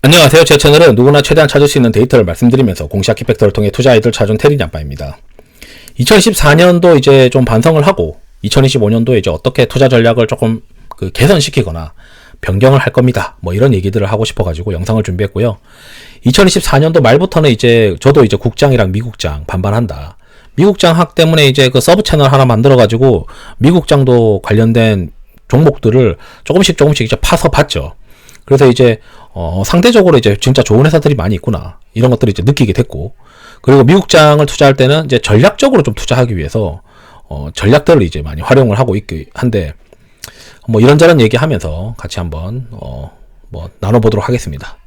안녕하세요. 제 채널은 누구나 최대한 찾을 수 있는 데이터를 말씀드리면서 공시학 키팩터를 통해 투자 아이디어를 찾아준 테린이 아빠입니다. 2014년도 이제 좀 반성을 하고 2025년도에 이제 어떻게 투자 전략을 조금 개선시키거나 변경을 할 겁니다. 뭐 이런 얘기들을 하고 싶어가지고 영상을 준비했고요. 2024년도 말부터는 이제 저도 이제 국장이랑 미국장 반반한다. 미국장 학 때문에 이제 그 서브 채널 하나 만들어가지고 미국장도 관련된 종목들을 조금씩 이제 파서 봤죠. 그래서 이제 상대적으로 이제 진짜 좋은 회사들이 많이 있구나 이런 것들을 이제 느끼게 됐고, 그리고 미국장을 투자할 때는 이제 전략적으로 좀 투자하기 위해서 전략들을 이제 많이 활용을 하고 있긴 한데, 뭐 이런저런 얘기하면서 같이 한번 뭐 나눠보도록 하겠습니다.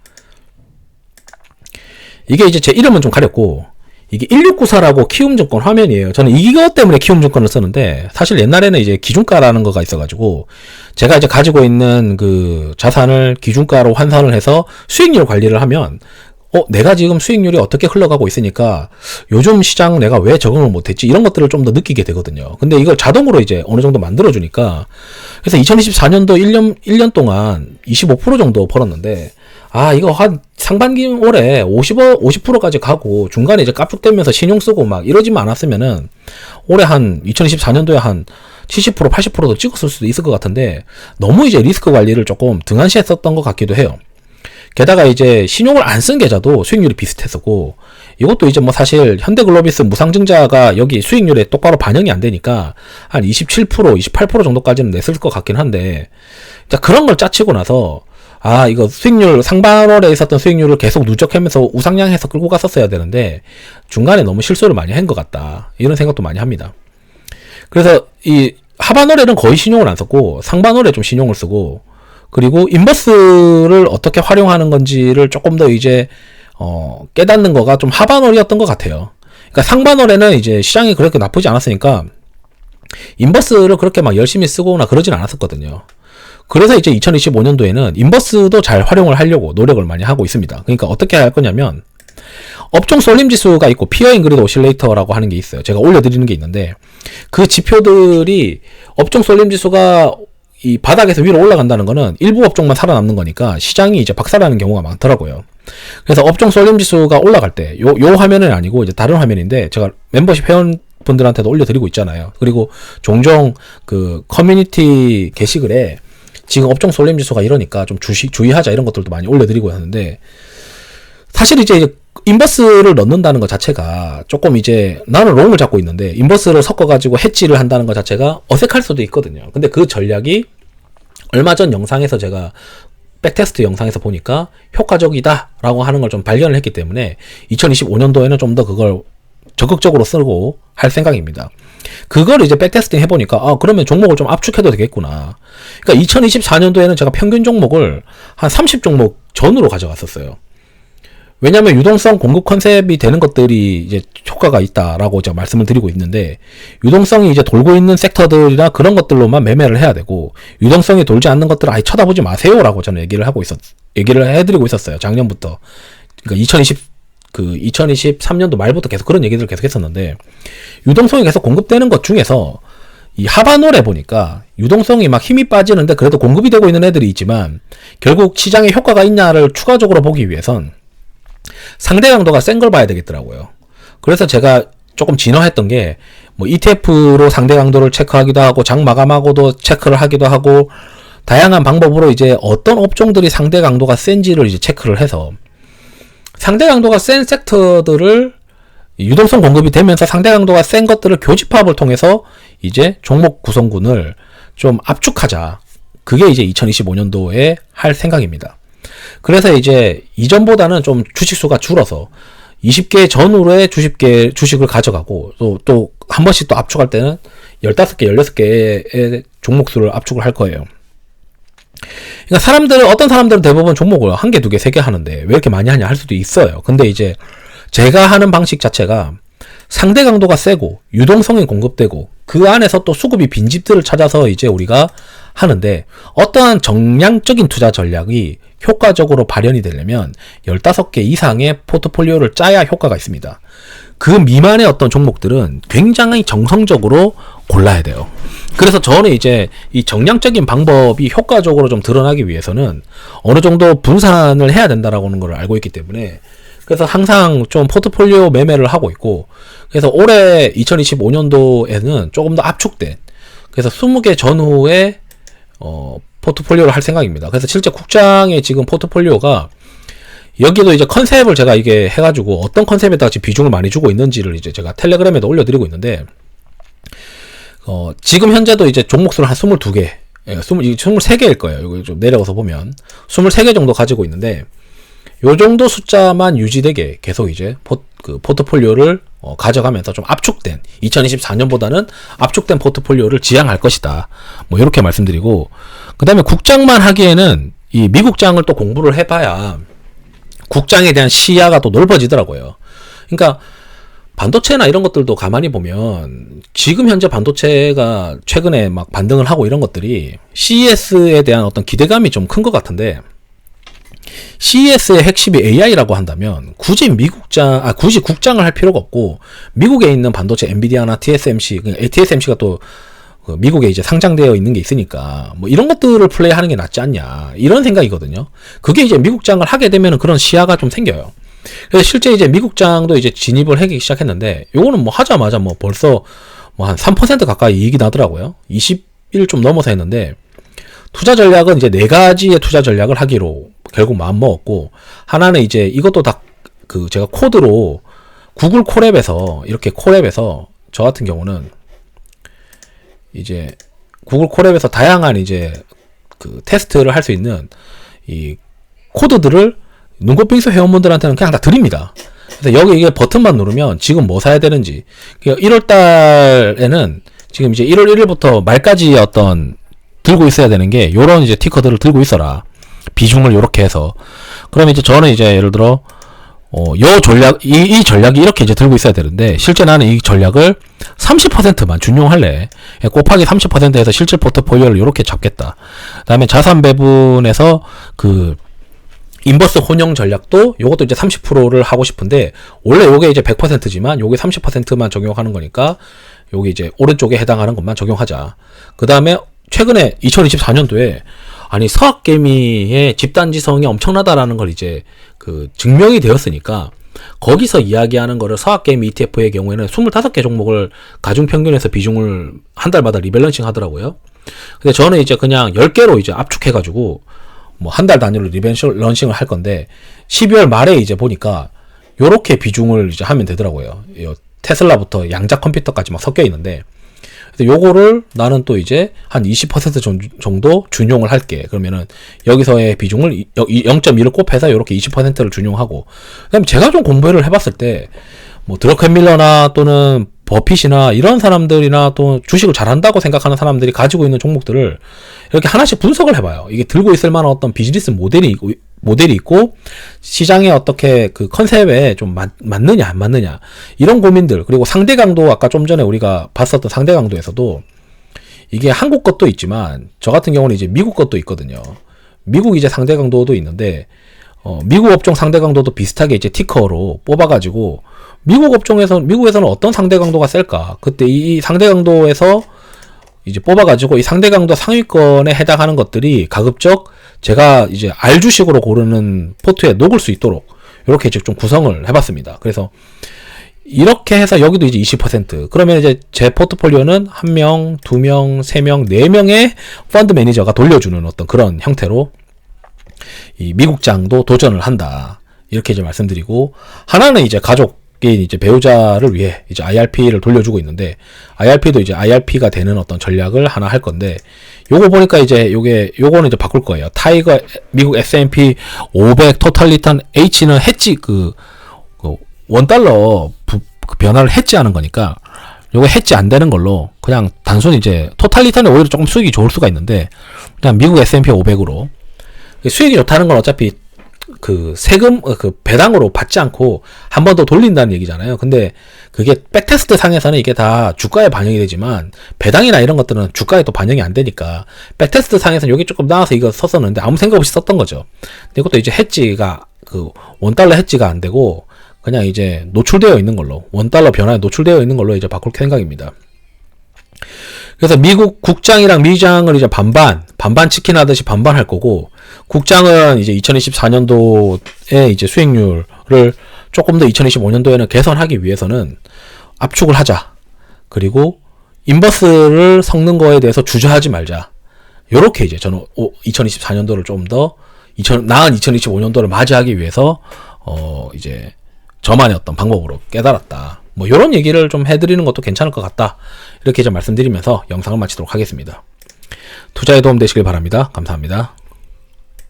이게 이제 제 이름은 좀 가렸고, 이게 1694라고 키움증권 화면이에요. 저는 이것 때문에 키움증권을 쓰는데, 사실 옛날에는 이제 기준가라는 거가 있어가지고 제가 이제 가지고 있는 그 자산을 기준가로 환산을 해서 수익률 관리를 하면 내가 지금 수익률이 어떻게 흘러가고 있으니까 요즘 시장 내가 왜 적응을 못했지, 이런 것들을 좀 더 느끼게 되거든요. 근데 이걸 자동으로 이제 어느 정도 만들어주니까, 그래서 2024년도 1년 동안 25% 정도 벌었는데, 이거 한 상반기 올해 50%까지 가고 중간에 이제 깝죽대면서 신용 쓰고 막 이러지만 않았으면은 올해 한 2024년도에 한 70%, 80%도 찍었을 수도 있을 것 같은데, 너무 이제 리스크 관리를 조금 등한시했었던 것 같기도 해요. 게다가 이제 신용을 안 쓴 계좌도 수익률이 비슷했었고, 이것도 이제 뭐 사실 현대글로비스 무상증자가 여기 수익률에 똑바로 반영이 안 되니까 한 27%, 28% 정도까지는 냈을 것 같긴 한데, 그런 걸 짜치고 나서 이거 수익률, 상반월에 있었던 수익률을 계속 누적하면서 우상향해서 끌고 갔었어야 되는데 중간에 너무 실수를 많이 한 것 같다, 이런 생각도 많이 합니다. 그래서 이 하반월에는 거의 신용을 안 썼고 상반월에 좀 신용을 쓰고, 그리고 인버스를 어떻게 활용하는 건지를 조금 더 이제 깨닫는 거가 좀 하반월이었던 것 같아요. 그러니까 상반월에는 이제 시장이 그렇게 나쁘지 않았으니까 인버스를 그렇게 막 열심히 쓰거나 그러진 않았었거든요. 그래서 이제 2025년도에는 인버스도 잘 활용을 하려고 노력을 많이 하고 있습니다. 그러니까 어떻게 할 거냐면, 업종 쏠림 지수가 있고 피어 인그리드 오실레이터라고 하는 게 있어요. 제가 올려드리는 게 있는데, 그 지표들이 업종 쏠림 지수가 이 바닥에서 위로 올라간다는 거는 일부 업종만 살아남는 거니까 시장이 이제 박살나는 경우가 많더라고요. 그래서 업종 쏠림 지수가 올라갈 때, 요 화면은 아니고 이제 다른 화면인데 제가 멤버십 회원분들한테도 올려드리고 있잖아요. 그리고 종종 그 커뮤니티 게시글에 지금 업종 쏠림 지수가 이러니까 좀 주의하자, 이런 것들도 많이 올려드리고 하는데, 사실 이제 인버스를 넣는다는 것 자체가 조금 이제 나는 롱을 잡고 있는데 인버스를 섞어가지고 해지를 한다는 것 자체가 어색할 수도 있거든요. 근데 그 전략이 얼마 전 영상에서 제가 백테스트 영상에서 보니까 효과적이다라고 하는 걸 좀 발견을 했기 때문에 2025년도에는 좀 더 그걸 적극적으로 쓰고 할 생각입니다. 그걸 이제 백테스팅 해보니까 그러면 종목을 좀 압축해도 되겠구나. 그러니까 2024년도에는 제가 평균 종목을 한 30종목 전으로 가져갔었어요. 왜냐면 유동성 공급 컨셉이 되는 것들이 이제 효과가 있다라고 제가 말씀을 드리고 있는데, 유동성이 이제 돌고 있는 섹터들이나 그런 것들로만 매매를 해야 되고, 유동성이 돌지 않는 것들을 아예 쳐다보지 마세요라고 저는 얘기를 해드리고 있었어요. 작년부터. 그러니까 2023년도 말부터 계속 그런 얘기들을 계속 했었는데, 유동성이 계속 공급되는 것 중에서 이 하반월에 보니까 유동성이 막 힘이 빠지는데 그래도 공급이 되고 있는 애들이 있지만, 결국 시장에 효과가 있냐를 추가적으로 보기 위해선 상대 강도가 센 걸 봐야 되겠더라고요. 그래서 제가 조금 진화했던 게, 뭐 ETF로 상대 강도를 체크하기도 하고 장 마감하고도 체크를 하기도 하고, 다양한 방법으로 이제 어떤 업종들이 상대 강도가 센지를 이제 체크를 해서 상대 강도가 센 섹터들을 유동성 공급이 되면서 상대 강도가 센 것들을 교집합을 통해서 이제 종목 구성군을 좀 압축하자. 그게 이제 2025년도에 할 생각입니다. 그래서 이제 이전보다는 좀 주식수가 줄어서 20개 전후로의 주식을 가져가고, 또 한 번씩 또 압축할 때는 15개, 16개의 종목수를 압축을 할 거예요. 그러니까 어떤 사람들은 대부분 종목을 1개, 2개, 3개 하는데 왜 이렇게 많이 하냐 할 수도 있어요. 근데 이제 제가 하는 방식 자체가 상대 강도가 세고 유동성이 공급되고 그 안에서 또 수급이 빈집들을 찾아서 이제 우리가 하는데, 어떠한 정량적인 투자 전략이 효과적으로 발현이 되려면 15개 이상의 포트폴리오를 짜야 효과가 있습니다. 그 미만의 어떤 종목들은 굉장히 정성적으로 골라야 돼요. 그래서 저는 이제 이 정량적인 방법이 효과적으로 좀 드러나기 위해서는 어느 정도 분산을 해야 된다라고 하는 걸 알고 있기 때문에, 그래서 항상 좀 포트폴리오 매매를 하고 있고, 그래서 올해 2025년도에는 조금 더 압축된, 그래서 20개 전후에 포트폴리오를 할 생각입니다. 그래서 실제 국장의 지금 포트폴리오가, 여기도 이제 컨셉을 제가 이게 해가지고 어떤 컨셉에다가 비중을 많이 주고 있는지를 이제 제가 텔레그램에도 올려드리고 있는데, 지금 현재도 이제 종목수를 한 22개, 23개일 거예요. 이거 좀 내려가서 보면 23개 정도 가지고 있는데, 요 정도 숫자만 유지되게 계속 이제 포트폴리오를 가져가면서 좀 압축된, 2024년보다는 압축된 포트폴리오를 지향할 것이다. 뭐 이렇게 말씀드리고, 그 다음에 국장만 하기에는 이 미국장을 또 공부를 해봐야 국장에 대한 시야가 또 넓어지더라고요. 그러니까 반도체나 이런 것들도 가만히 보면 지금 현재 반도체가 최근에 막 반등을 하고 이런 것들이 CES에 대한 어떤 기대감이 좀 큰 것 같은데, CES의 핵심이 AI라고 한다면 굳이 굳이 국장을 할 필요가 없고, 미국에 있는 반도체 엔비디아나 TSMC, 그러니까 TSMC가 또 미국에 이제 상장되어 있는 게 있으니까 뭐 이런 것들을 플레이하는 게 낫지 않냐, 이런 생각이거든요. 그게 이제 미국장을 하게 되면 그런 시야가 좀 생겨요. 그래서 실제 이제 미국장도 이제 진입을 하기 시작했는데, 요거는 뭐 하자마자 뭐 벌써 뭐 한 3% 가까이 이익이 나더라고요. 21 좀 넘어서 했는데, 투자 전략은 이제 4가지의 투자 전략을 하기로 결국 마음 먹었고, 하나는 이제 이것도 다 제가 코드로 구글 콜앱에서, 이렇게 콜앱에서 저 같은 경우는 이제 구글 콜앱에서 다양한 이제 테스트를 할 수 있는 이 코드들을 눈꽃빙수 회원분들한테는 그냥 다 드립니다. 그래서 여기 이게 버튼만 누르면 지금 뭐 사야 되는지, 1월 달에는 지금 이제 1월 1일부터 말까지 어떤 들고 있어야 되는 게, 요런 이제 티커들을 들고 있어라. 비중을 요렇게 해서. 그러면 이제 저는 이제 예를 들어, 요 전략, 이 전략이 이렇게 이제 들고 있어야 되는데, 실제 나는 이 전략을 30%만 준용할래. 곱하기 30%에서 실질 포트폴리오를 요렇게 잡겠다. 그 다음에 자산 배분에서 인버스 혼용 전략도 요것도 이제 30%를 하고 싶은데, 원래 요게 이제 100%지만 요게 30%만 적용하는 거니까, 요게 이제 오른쪽에 해당하는 것만 적용하자. 그 다음에 최근에 2024년도에 아니 서학개미의 집단지성이 엄청나다라는 걸 이제 증명이 되었으니까, 거기서 이야기하는 거를 서학개미 ETF의 경우에는 25개 종목을 가중평균에서 비중을 한 달마다 리밸런싱 하더라고요. 근데 저는 이제 그냥 10개로 이제 압축해가지고 뭐 한 달 단위로 리밸런싱을 할 건데, 12월 말에 이제 보니까 요렇게 비중을 이제 하면 되더라고요. 테슬라부터 양자 컴퓨터까지 막 섞여 있는데, 요거를 나는 또 이제 한 20% 정도 준용을 할게. 그러면은 여기서의 비중을 0.2를 곱해서 이렇게 20%를 준용하고, 그다음에 제가 좀 공부를 해봤을 때 뭐 드러켄밀러나 또는 버핏이나 이런 사람들이나 또 주식을 잘한다고 생각하는 사람들이 가지고 있는 종목들을 이렇게 하나씩 분석을 해봐요. 이게 들고 있을 만한 어떤 비즈니스 모델이 있고 시장에 어떻게 컨셉에 좀 맞느냐 안 맞느냐, 이런 고민들. 그리고 상대 강도, 아까 좀 전에 우리가 봤었던 상대 강도에서도 이게 한국 것도 있지만 저 같은 경우는 이제 미국 것도 있거든요. 미국 이제 상대 강도도 있는데, 미국 업종 상대 강도도 비슷하게 이제 티커로 뽑아가지고, 미국에서는 어떤 상대 강도가 셀까? 그때 이 상대 강도에서 이제 뽑아가지고 이 상대 강도 상위권에 해당하는 것들이 가급적 제가 이제 R 주식으로 고르는 포트에 녹을 수 있도록 이렇게 이제 좀 구성을 해봤습니다. 그래서 이렇게 해서 여기도 이제 20%. 그러면 이제 제 포트폴리오는 1명, 2명, 3명, 4명의 펀드 매니저가 돌려주는 어떤 그런 형태로 이 미국장도 도전을 한다. 이렇게 이제 말씀드리고, 하나는 이제 가족인 이제 배우자를 위해 이제 IRP를 돌려주고 있는데, IRP도 이제 IRP가 되는 어떤 전략을 하나 할 건데, 요거 보니까 이제 요거는 이제 바꿀 거예요. 타이거 미국 S&P 500 토탈 리턴 H는 해지 $1 변화를 해지하는 거니까, 요거 해지 안 되는 걸로 그냥 단순히 이제 토탈 리턴에 오히려 조금 수익이 좋을 수가 있는데, 그냥 미국 S&P 500으로 수익이 좋다는 건 어차피 그 세금 그 배당으로 받지 않고 한 번 더 돌린다는 얘기잖아요. 근데 그게 백테스트 상에서는 이게 다 주가에 반영이 되지만 배당이나 이런 것들은 주가에 또 반영이 안 되니까 백테스트 상에서는 여기 조금 나와서 이거 썼었는데 아무 생각 없이 썼던 거죠. 근데 이것도 이제 해지가 그 원달러 해지가 안 되고 그냥 이제 노출되어 있는 걸로 원달러 변화에 노출되어 있는 걸로 이제 바꿀 생각입니다. 그래서 미국 국장이랑 미장을 이제 반반 치킨 하듯이 반반 할 거고, 국장은 이제 2024년도에 이제 수익률을 조금 더 2025년도에는 개선하기 위해서는 압축을 하자. 그리고 인버스를 섞는 거에 대해서 주저하지 말자. 요렇게 이제 저는 2024년도를 좀 더 나은 2025년도를 맞이하기 위해서 이제 저만의 어떤 방법으로 깨달았다. 뭐 요런 얘기를 좀 해드리는 것도 괜찮을 것 같다. 이렇게 좀 말씀드리면서 영상을 마치도록 하겠습니다. 투자에 도움 되시길 바랍니다. 감사합니다.